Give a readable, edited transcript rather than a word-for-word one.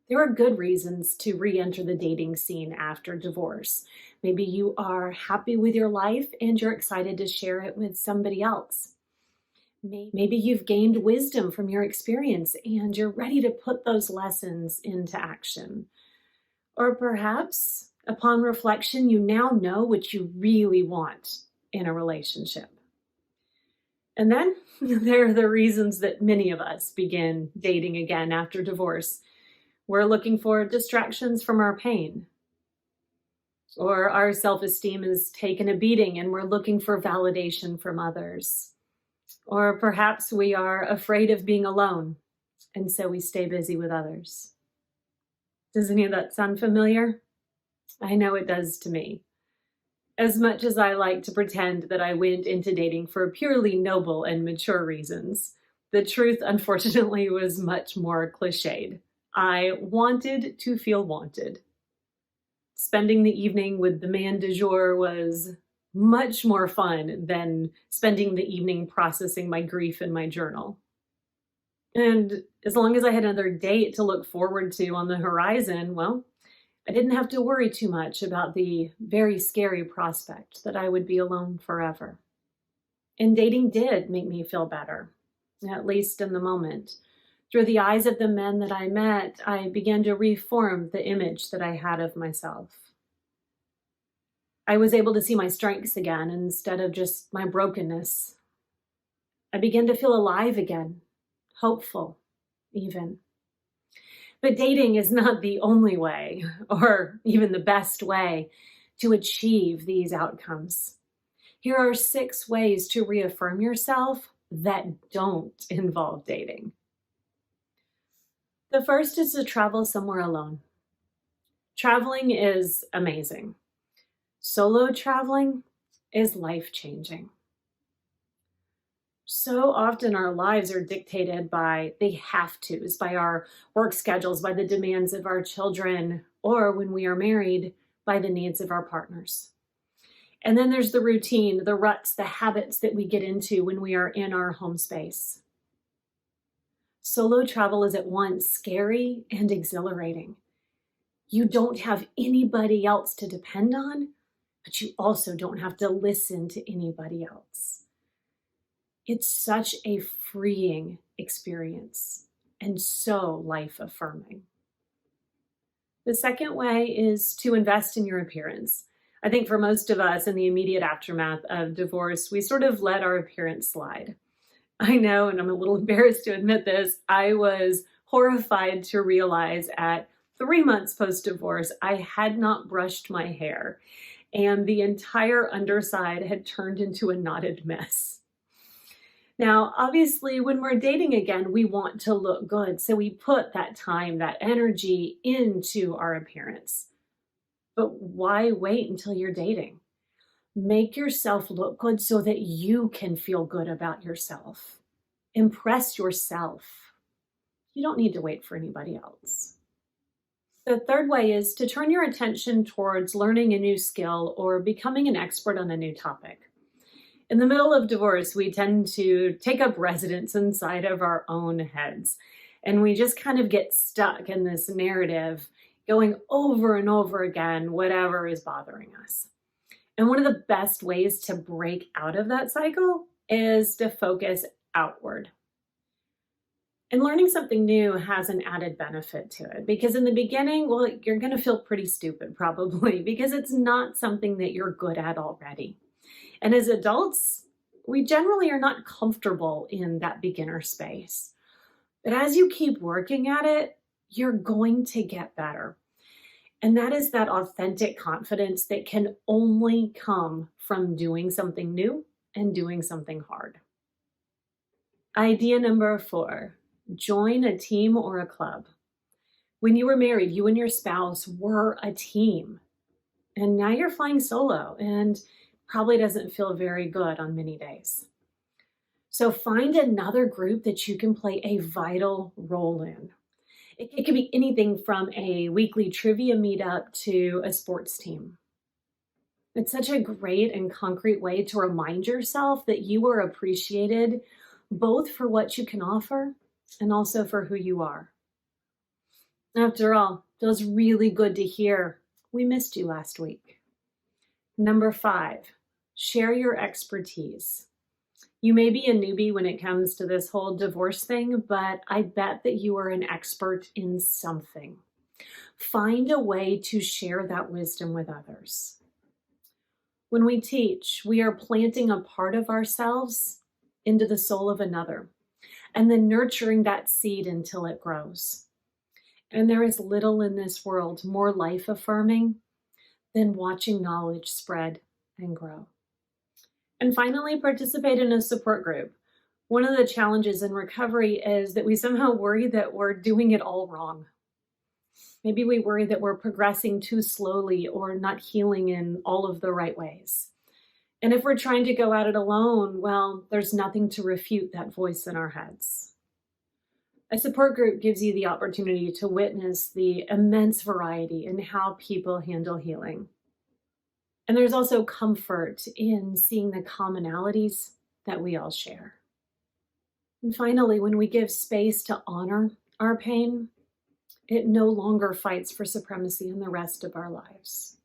There are good reasons to re-enter the dating scene after divorce. Maybe you are happy with your life and you're excited to share it with somebody else. Maybe you've gained wisdom from your experience and you're ready to put those lessons into action. Or perhaps, upon reflection, you now know what you really want in a relationship. And then there are the reasons that many of us begin dating again after divorce. We're looking for distractions from our pain, or our self-esteem is taken a beating and we're looking for validation from others. Or perhaps we are afraid of being alone, and so we stay busy with others. Does any of that sound familiar? I know it does to me. As much as I like to pretend that I went into dating for purely noble and mature reasons, the truth, unfortunately, was much more cliched. I wanted to feel wanted. Spending the evening with the man du jour was much more fun than spending the evening processing my grief in my journal. And as long as I had another date to look forward to on the horizon, well, I didn't have to worry too much about the very scary prospect that I would be alone forever. And dating did make me feel better, at least in the moment. Through the eyes of the men that I met, I began to reform the image that I had of myself. I was able to see my strengths again instead of just my brokenness. I began to feel alive again, hopeful even. But dating is not the only way, or even the best way, to achieve these outcomes. Here are 6 ways to reaffirm yourself that don't involve dating. The first is to travel somewhere alone. Traveling is amazing. Solo traveling is life-changing. So often our lives are dictated by the have-tos, by our work schedules, by the demands of our children, or when we are married, by the needs of our partners. And then there's the routine, the ruts, the habits that we get into when we are in our home space. Solo travel is at once scary and exhilarating. You don't have anybody else to depend on, but you also don't have to listen to anybody else. It's such a freeing experience and so life-affirming. The second way is to invest in your appearance. I think for most of us in the immediate aftermath of divorce, we sort of let our appearance slide. I know, and I'm a little embarrassed to admit this, I was horrified to realize at 3 months post-divorce, I had not brushed my hair, and the entire underside had turned into a knotted mess. Now, obviously, when we're dating again, we want to look good, so we put that time, that energy into our appearance. But why wait until you're dating? Make yourself look good so that you can feel good about yourself. Impress yourself. You don't need to wait for anybody else. The third way is to turn your attention towards learning a new skill or becoming an expert on a new topic. In the middle of divorce, we tend to take up residence inside of our own heads, and we just kind of get stuck in this narrative, going over and over again, whatever is bothering us. And one of the best ways to break out of that cycle is to focus outward. And learning something new has an added benefit to it, because in the beginning, well, you're going to feel pretty stupid probably, because it's not something that you're good at already. And as adults, we generally are not comfortable in that beginner space. But as you keep working at it, you're going to get better. And that is that authentic confidence that can only come from doing something new and doing something hard. Idea number 4, join a team or a club. When you were married, you and your spouse were a team. And now you're flying solo and probably doesn't feel very good on many days. So find another group that you can play a vital role in. It could be anything from a weekly trivia meetup to a sports team. It's such a great and concrete way to remind yourself that you are appreciated both for what you can offer and also for who you are. After all, feels really good to hear. We missed you last week. Number 5, share your expertise. You may be a newbie when it comes to this whole divorce thing, but I bet that you are an expert in something. Find a way to share that wisdom with others. When we teach, we are planting a part of ourselves into the soul of another and then nurturing that seed until it grows. And there is little in this world more life affirming than watching knowledge spread and grow. And finally, participate in a support group. One of the challenges in recovery is that we somehow worry that we're doing it all wrong. Maybe we worry that we're progressing too slowly or not healing in all of the right ways. And if we're trying to go at it alone, well, there's nothing to refute that voice in our heads. A support group gives you the opportunity to witness the immense variety in how people handle healing. And there's also comfort in seeing the commonalities that we all share. And finally, when we give space to honor our pain, it no longer fights for supremacy in the rest of our lives.